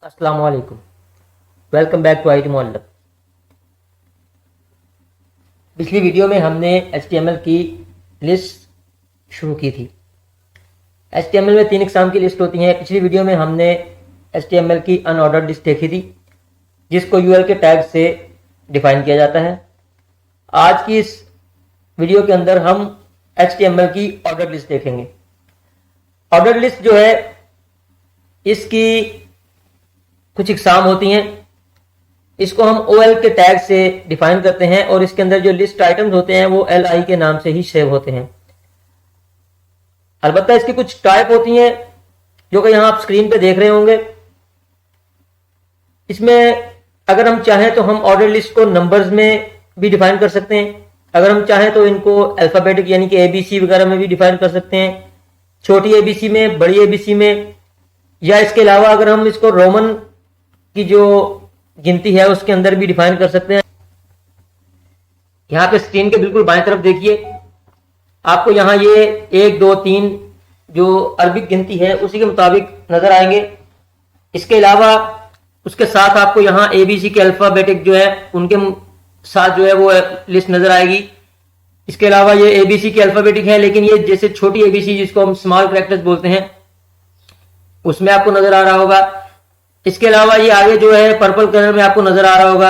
अस्सलाम वालेकुम। Welcome back to IT model. पिछली वीडियो में हमने HTML की लिस्ट शुरू की थी। HTML में 3 इकसाम की लिस्ट होती हैं। पिछली वीडियो में हमने HTML की अनऑर्डर्ड लिस्ट देखी थी, जिसको UL के टैग से डिफाइन किया जाता है। आज की इस वीडियो के अंदर हम HTML की ऑर्डर्ड लिस्ट देखेंगे। ऑर्डर्ड लिस्ट जो है, इसकी कुछ इकसाम होती हैं। इसको हम OL के टैग से डिफाइन करते हैं और इसके अंदर जो लिस्ट आइटम्स होते हैं वो LI के नाम से ही सेव होते हैं। अलबत्ता इसकी कुछ टाइप होती हैं जो कि यहां आप स्क्रीन पे देख रहे होंगे। इसमें अगर हम चाहें तो हम ऑर्डर लिस्ट को नंबर्स में भी डिफाइन कर सकते हैं। अगर हम चाहें तो इनको अल्फाबेटिक यानी कि ABC वगैरह में भी डिफाइन कर सकते हैं, छोटी ABC में, बड़ी ABC में, या इसके अलावा अगर हम इसको रोमन की जो गिनती है उसके अंदर भी डिफाइन कर सकते हैं। यहां पे स्क्रीन के बिल्कुल बाएं तरफ देखिए, आपको यहां ये 1 2 3 जो अरबिक गिनती है उसी के मुताबिक नजर आएंगे। इसके अलावा उसके साथ आपको यहां ABC के अल्फाबेटिक जो है उनके साथ जो है वो लिस्ट नजर आएगी। इसके अलावा ये ABC के अल्फाबेटिक है, लेकिन ये जैसे छोटी ABC जिसको हम स्मॉल कैरेक्टर्स बोलते हैं उसमें आपको नजर आ रहा होगा। इसके अलावा ये आगे जो है पर्पल कलर में आपको नजर आ रहा होगा।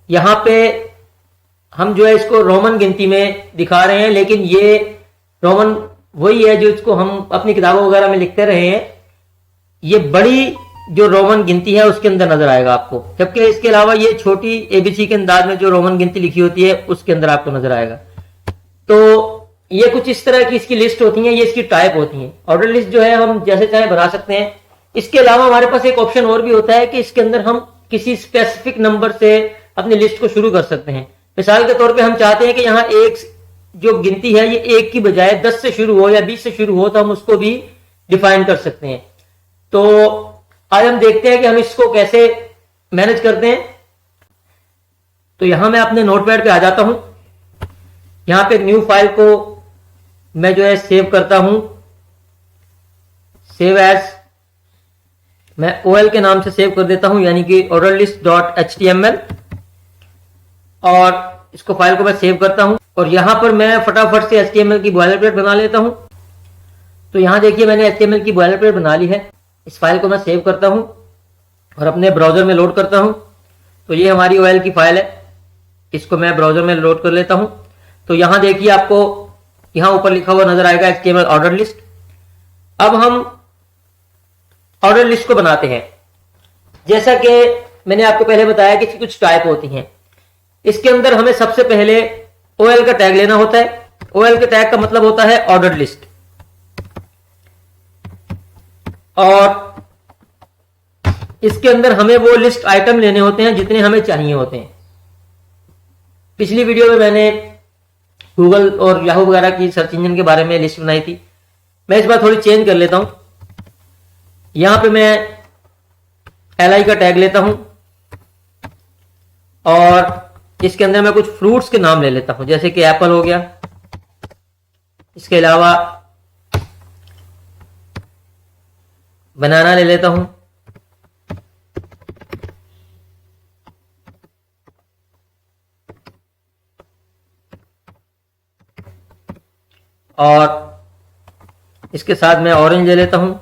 यहां पे हम जो है इसको रोमन गिनती में दिखा रहे हैं, लेकिन ये रोमन वही है जो इसको हम अपनी किताबों वगैरह में लिखते रहे हैं। ये बड़ी जो रोमन गिनती है उसके अंदर नजर आएगा आपको, जबकि इसके अलावा ये छोटी ABC के अंदाज में जो रोमन गिनती लिखी होती है उसके अंदर आपको नजर आएगा। तो ये कुछ इस तरह की इसकी लिस्ट होती है, ये इसकी टाइप होती है। ऑर्डर लिस्ट जो है हम जैसे चाहे बना सकते हैं। इसके अलावा हमारे पास एक ऑप्शन और भी होता है कि इसके अंदर हम किसी स्पेसिफिक नंबर से अपनी लिस्ट को शुरू कर सकते हैं। मिसाल के तौर पे हम चाहते हैं कि यहाँ एक जो गिनती है ये 1 की बजाय 10 से शुरू हो या 20 से शुरू हो, तो हम उसको भी डिफाइन कर सकते हैं। तो आज हम देखते हैं कि हम इसको कैसे मैनेज करते हैं। तो यहां मैं अपने नोटपैड पे आ जाता हूं। यहां पे न्यू फाइल को मैं जो है सेव करता हूं, सेव एज। मैं OL के नाम से सेव कर देता हूं, यानी कि ऑर्डर लिस्ट डॉट HTML, और इसको फाइल को मैं सेव करता हूं। और यहां पर मैं फटाफट से HTML की बॉयलरप्लेट बना लेता हूं। तो यहां देखिए मैंने HTML की बॉयलरप्लेट बना ली है। इस फाइल को मैं सेव करता हूं और अपने ब्राउजर में लोड करता हूं। तो ये हमारी OL की फाइल है, इसको मैं ब्राउजर में लोड कर लेता हूं। तो यहां देखिए आपको यहां ऊपर लिखा हुआ नजर आएगा HTML ऑर्डर लिस्ट। अब हम ऑर्डर लिस्ट को बनाते हैं। जैसा कि मैंने आपको पहले बताया कि कुछ टाइप होती हैं। इसके अंदर हमें सबसे पहले OL का टैग लेना होता है। OL के टैग का मतलब होता है ऑर्डर लिस्ट, और इसके अंदर हमें वो लिस्ट आइटम लेने होते हैं जितने हमें चाहिए होते हैं। पिछली वीडियो में मैंने गूगल और याहू वगैरह की सर्च इंजन के बारे में लिस्ट बनाई थी। मैं इस बार थोड़ी चेंज कर लेता हूं। यहां पे मैं LI का टैग लेता हूं और इसके अंदर मैं कुछ फ्रूट्स के नाम ले लेता हूं, जैसे कि एप्पल हो गया। इसके अलावा बनाना ले लेता हूं, और इसके साथ मैं ऑरेंज ले लेता हूं।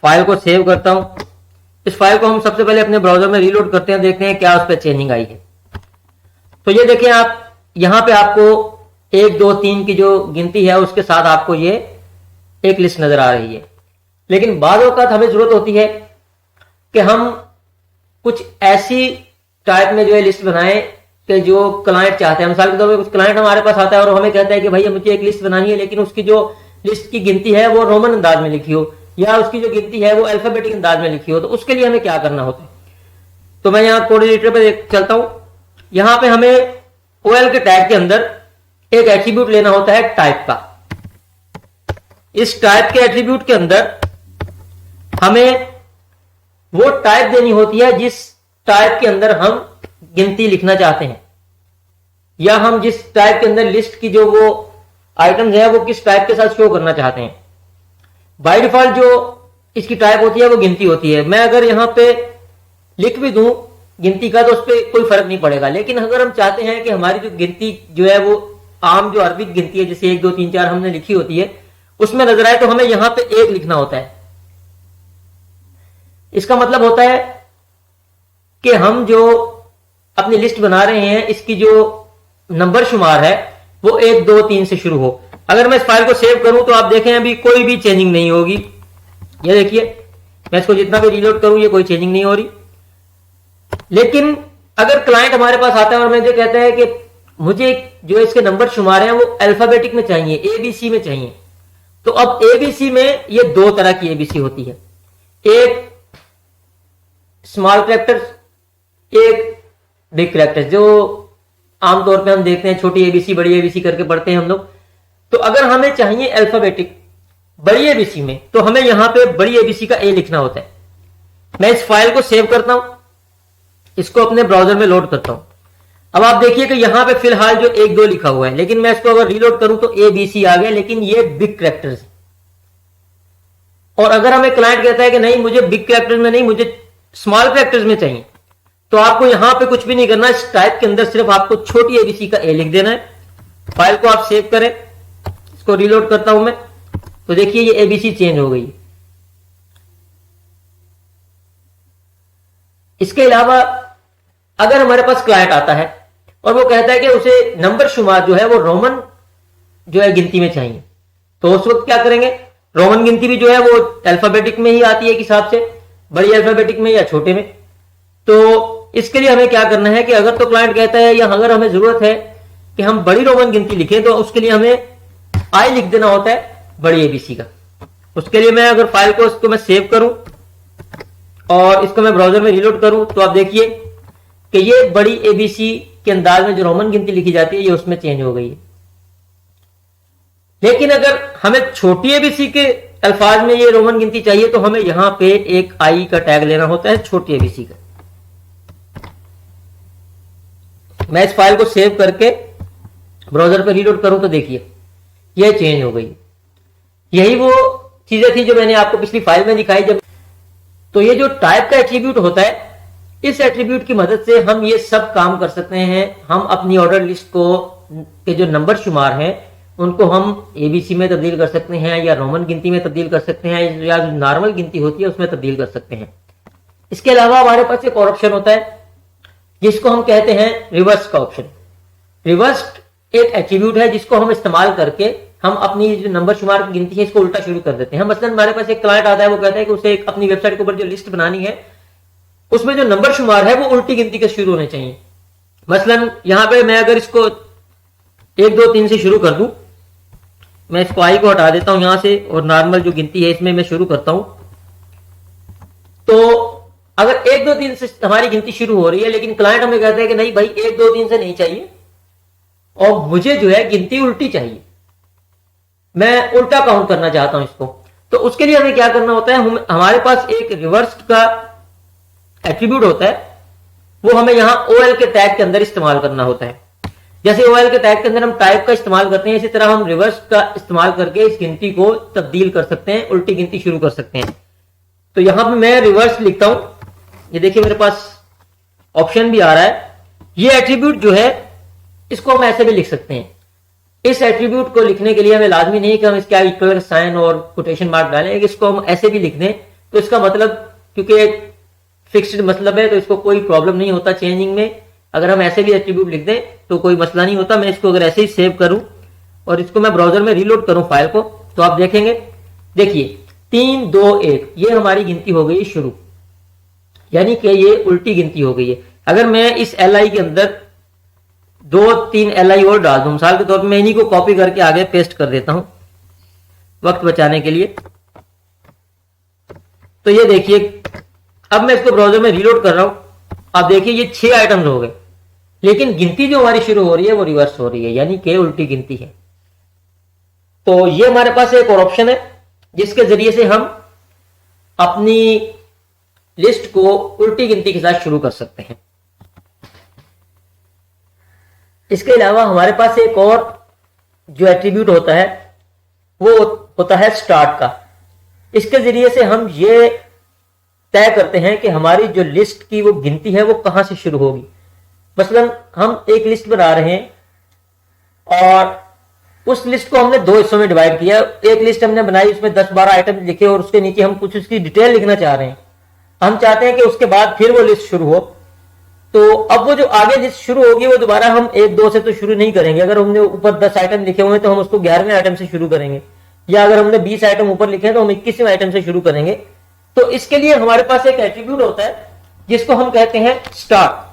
फाइल को सेव करता हूं। इस फाइल को हम सबसे पहले अपने ब्राउजर में रीलोड करते हैं, देखते हैं क्या उस पर चेंजिंग आई है। तो ये देखें आप, यहां पे आपको 1 2 3 की जो गिनती है उसके साथ आपको ये एक लिस्ट नजर आ रही है। लेकिन बाद औक़ात हमें जरूरत होती है कि हम कुछ ऐसी टाइप में जो है लिस्ट बनाएं कि जो क्लाइंट चाहते हैं। मिसाल के तौर पर कुछ क्लाइंट हमारे पास आता है और हमें कहता है कि भैया मुझे एक लिस्ट बनानी है, लेकिन उसकी जो लिस्ट की गिनती है वो रोमन अंदाज में लिखी हो, या उसकी जो गिनती है वो अल्फाबेटिक अंदाज में लिखी हो। तो उसके लिए हमें क्या करना होता है। तो मैं यहाँ कोड एडिटर पे चलता हूं। यहां पे हमें OL के टैग के अंदर एक एट्रीब्यूट लेना होता है टाइप का। इस टाइप के एट्रीब्यूट के अंदर हमें वो टाइप देनी होती है जिस टाइप के अंदर हम गिनती लिखना चाहते हैं, या हम जिस टाइप के अंदर लिस्ट की जो वो आइटम्स है वो किस टाइप के साथ शो करना चाहते हैं। बाय डिफॉल्ट जो इसकी टाइप होती है वो गिनती होती है। मैं अगर यहां पे लिख भी दूं गिनती का तो उस पर कोई फर्क नहीं पड़ेगा, लेकिन अगर हम चाहते हैं कि हमारी जो गिनती जो है वो आम जो अरबिक गिनती है जैसे 1 2 3 4 हमने लिखी होती है उसमें नजर आए तो हमें यहां पे 1 लिखना होता है। इसका मतलब होता है कि हम जो अपनी लिस्ट बना रहे हैं इसकी जो नंबर शुमार है वो 1 2 3 से शुरू हो। अगर मैं इस फाइल को सेव करूं तो आप देखें अभी कोई भी चेंजिंग नहीं होगी। ये देखिए मैं इसको जितना भी रीलोड करूं ये कोई चेंजिंग नहीं हो रही। लेकिन अगर क्लाइंट हमारे पास आता है और मुझे कहता है कि मुझे जो इसके नंबर शुमार हैं वो अल्फाबेटिक में चाहिए, एबीसी में चाहिए, तो अब एबीसी में ये 2 तरह की एबीसी होती है, एक स्मॉल कैरेक्टर्स, एक बिग कैरेक्टर्स, जो आमतौर पे हम देखते हैं छोटी एबीसी बड़ी एबीसी करके पढ़ते हैं हम लोग। तो अगर हमें चाहिए अल्फाबेटिक बड़ी एबीसी में तो हमें यहां पे बड़ी एबीसी का ए लिखना होता है। मैं इस फाइल को सेव करता हूं, इसको अपने ब्राउजर में लोड करता हूं। अब आप देखिए कि यहां पे फिलहाल जो 1 2 लिखा हुआ है, लेकिन मैं इसको अगर रीलोड करूं तो ए बी सी आ गया, लेकिन ये बिग कैरेक्टर्स। और अगर हमें क्लाइंट कहता है कि नहीं मुझे बिग कैरेक्टर्स में नहीं मुझे स्मॉल कैरेक्टर्स में चाहिए, तो आपको यहां पे कुछ भी नहीं करना, इस टाइप के अंदर सिर्फ आपको छोटी एबीसी का ए लिख देना है। फाइल को आप सेव करें, इसको रीलोड करता हूं मैं, तो देखिए ये एबीसी चेंज हो गई। इसके अलावा अगर हमारे पास क्लाइंट आता है और वो कहता है कि उसे नंबर शुमार जो है वो रोमन जो है गिनती में चाहिए, तो उस वक्त क्या करेंगे, रोमन गिनती भी जो है वो अल्फाबेटिक में ही आती है एक हिसाब से, बड़ी अल्फाबेटिक में या छोटे में। तो इसके लिए हमें क्या करना है कि अगर तो क्लाइंट कहता है या अगर हमें जरूरत है कि हम बड़ी रोमन गिनती लिखें तो उसके लिए हमें आई लिख देना होता है बड़ी एबीसी का। उसके लिए मैं अगर फाइल को इसको मैं सेव करूं और इसको मैं ब्राउजर में रीलोड करूं तो आप देखिए कि ये बड़ी एबीसी के अंदाज में जो रोमन गिनती लिखी जाती है ये उसमें चेंज हो गई है। लेकिन अगर हमें छोटी एबीसी के अल्फाज में ये रोमन गिनती चाहिए तो हमें यहां पे एक आई का टैग लेना होता है छोटी एबीसी का। मैं इस फाइल को सेव करके ब्राउजर पर रीलोड करूं तो देखिए ये चेंज हो गई। यही वो चीजें थी जो मैंने आपको पिछली फाइल में दिखाई। जब तो ये जो टाइप का एट्रीब्यूट होता है, इस एट्रीब्यूट की मदद से हम ये सब काम कर सकते हैं। हम अपनी ऑर्डर लिस्ट को के जो नंबर शुमार हैं उनको हम एबीसी में तब्दील कर सकते हैं, या रोमन गिनती में तब्दील कर सकते हैं, या जो नॉर्मल गिनती होती है उसमें तब्दील कर सकते हैं। इसके अलावा हमारे पास एक और ऑप्शन होता है जिसको हम कहते हैं रिवर्स का ऑप्शन। रिवर्स एक एट्रीब्यूट है जिसको हम इस्तेमाल करके हम अपनी जो नंबर शुमार की गिनती है इसको उल्टा शुरू कर देते हैं। मसलन हमारे पास एक क्लाइंट आता है, वो कहता है कि उसे अपनी वेबसाइट के ऊपर जो लिस्ट बनानी है उसमें जो नंबर शुमार है वो उल्टी गिनती के शुरू होने चाहिए। मसलन यहां पे मैं अगर इसको 1 2 3 से शुरू कर दूं, मैं इसको आई को हटा देता हूं यहां से और नॉर्मल जो गिनती है इसमें मैं शुरू करता हूं, तो अगर 1 2 3 से हमारी गिनती शुरू हो रही है, लेकिन क्लाइंट हमें कहता है कि नहीं भाई 1 2 3 से नहीं चाहिए और मुझे जो है गिनती उल्टी चाहिए, मैं उल्टा काउंट करना चाहता हूं इसको। तो उसके लिए हमें क्या करना होता है, हमारे पास एक रिवर्स का एट्रीब्यूट होता है, वो हमें यहां ओएल के टैग के अंदर इस्तेमाल करना होता है। जैसे ओएल के टैग के अंदर हम टाइप का इस्तेमाल करते हैं, इसी तरह हम रिवर्स का इस्तेमाल करके इस गिनती को तब्दील कर सकते हैं, उल्टी गिनती शुरू कर सकते हैं। तो यहां पे मैं रिवर्स लिखता हूं, ये देखिए मेरे पास ऑप्शन भी आ रहा है। ये एट्रीब्यूट जो है इसको हम ऐसे भी लिख सकते हैं। इस एट्रीब्यूट को लिखने के लिए हमें लाजमी नहीं कि हम इसके आगे इक्वल साइन और कोटेशन मार्क डालें, इसको हम ऐसे भी लिख दें तो इसका मतलब, क्योंकि एक फिक्स्ड मतलब है तो इसको कोई प्रॉब्लम नहीं होता चेंजिंग में। अगर हम ऐसे भी एट्रीब्यूट लिख दें तो कोई मसला नहीं होता। मैं इसको अगर ऐसे ही सेव करूं और इसको मैं ब्राउजर में रीलोड करूं फाइल को, तो आप देखेंगे, देखिए 3 2 1 ये हमारी गिनती हो गई शुरू, यानी कि ये उल्टी गिनती हो गई है। अगर मैं इस एल आई के अंदर 2 3 एल आई और डाल दूं, मिसाल के तौर पर मैं इन्हीं को कॉपी करके आगे पेस्ट कर देता हूं वक्त बचाने के लिए, तो ये देखिए अब मैं इसको ब्राउजर में रीलोड कर रहा हूं, आप देखिए ये 6 आइटम्स हो गए, लेकिन गिनती जो हमारी शुरू हो रही है वो रिवर्स हो रही है, यानी कि उल्टी गिनती है। तो ये हमारे पास एक और ऑप्शन है जिसके जरिए से हम अपनी लिस्ट को उल्टी गिनती के साथ शुरू कर सकते हैं। इसके अलावा हमारे पास एक और जो एट्रीब्यूट होता है वो होता है स्टार्ट का। इसके जरिए से हम ये तय करते हैं कि हमारी जो लिस्ट की वो गिनती है वो कहां से शुरू होगी। मसलन हम एक लिस्ट बना रहे हैं और उस लिस्ट को हमने 2 हिस्सों में डिवाइड किया। एक लिस्ट हमने बनाई, उसमें 10-12 आइटम लिखे और उसके नीचे हम कुछ उसकी डिटेल लिखना चाह रहे हैं। हम चाहते हैं कि उसके बाद फिर वो लिस्ट शुरू हो। तो अब वो जो आगे लिस्ट शुरू होगी वो दोबारा हम 1-2 से तो शुरू नहीं करेंगे। अगर हमने ऊपर 10 आइटम लिखे हुए हैं तो हम उसको 11वें आइटम से शुरू करेंगे, या अगर हमने 20 आइटम ऊपर लिखे हैं तो हम 21वें आइटम से शुरू करेंगे। तो इसके लिए हमारे पास एक एट्रीब्यूट होता है जिसको हम कहते हैं स्टार्ट।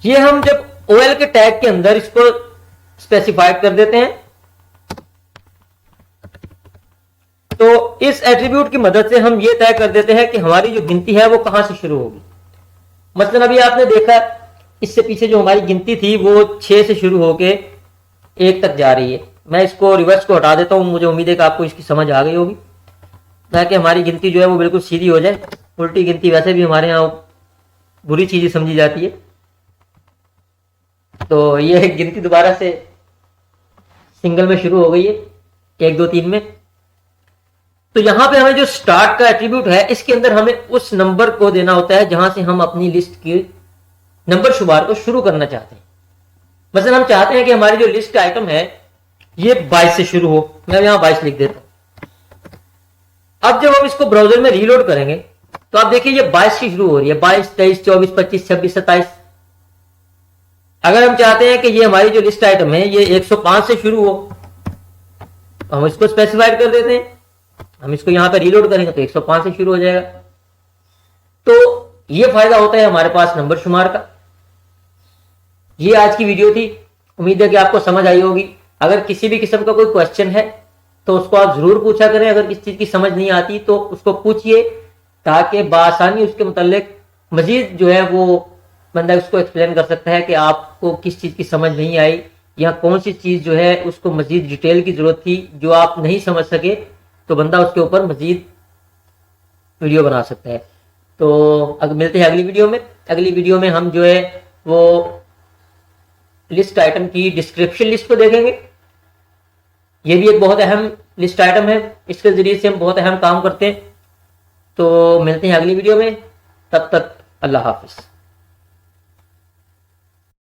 ये हम जब OL के टैग के अंदर इसको स्पेसिफाइड कर देते हैं तो इस एट्रीब्यूट की मदद से हम ये तय कर देते हैं कि हमारी जो गिनती है वो कहां से शुरू होगी। मतलब अभी आपने देखा इससे पीछे जो हमारी गिनती थी वो 6 से शुरू होके 1 तक जा रही है। मैं इसको रिवर्स को हटा देता हूं, मुझे उम्मीद है कि आपको इसकी समझ आ गई होगी, ताकि हमारी गिनती जो है वो बिल्कुल सीधी हो जाए। उल्टी गिनती वैसे भी हमारे यहाँ बुरी चीज समझी जाती है। तो ये गिनती दोबारा से सिंगल में शुरू हो गई है, 1 2 3 में। तो यहां पे हमें जो स्टार्ट का एट्रीब्यूट है इसके अंदर हमें उस नंबर को देना होता है जहां से हम अपनी लिस्ट की नंबर शुमार को शुरू करना चाहते हैं। मतलब हम चाहते हैं कि हमारी जो लिस्ट का आइटम है ये 22 से शुरू हो। मैं यहां 22 लिख देता हूं। अब जब हम इसको ब्राउजर में रीलोड करेंगे तो आप देखिए ये 22 से शुरू हो रही है, 22 23 24 25 26 27। अगर हम चाहते हैं कि ये हमारी जो लिस्ट आइटम है ये 105 से शुरू हो तो हम इसको स्पेसिफाइड कर देते हैं। हम इसको यहां पे रीलोड करेंगे तो 105 से शुरू हो जाएगा। तो ये फायदा होता है हमारे पास नंबर शुमार का। ये आज की वीडियो थी, उम्मीद है कि आपको समझ आई होगी। अगर किसी भी किस्म का कोई क्वेश्चन है तो उसको आप जरूर पूछा करें। अगर किसी चीज की समझ नहीं आती तो उसको पूछिए, ताकि बआसानी उसके मुतालिक मजीद जो है वो बंदा उसको एक्सप्लेन कर सकता है कि आपको किस चीज की समझ नहीं आई या कौन सी चीज जो है उसको मजीद डिटेल की जरूरत थी जो आप नहीं समझ सके, तो बंदा उसके ऊपर मजीद वीडियो बना सकता है। तो अगर मिलते हैं अगली वीडियो में। अगली वीडियो में हम जो है वो लिस्ट आइटम की डिस्क्रिप्शन लिस्ट को देखेंगे। ये भी एक बहुत अहम लिस्ट आइटम है, इसके जरिए से हम बहुत अहम काम करते हैं। तो मिलते हैं अगली वीडियो में, तब तक अल्लाह हाफिज।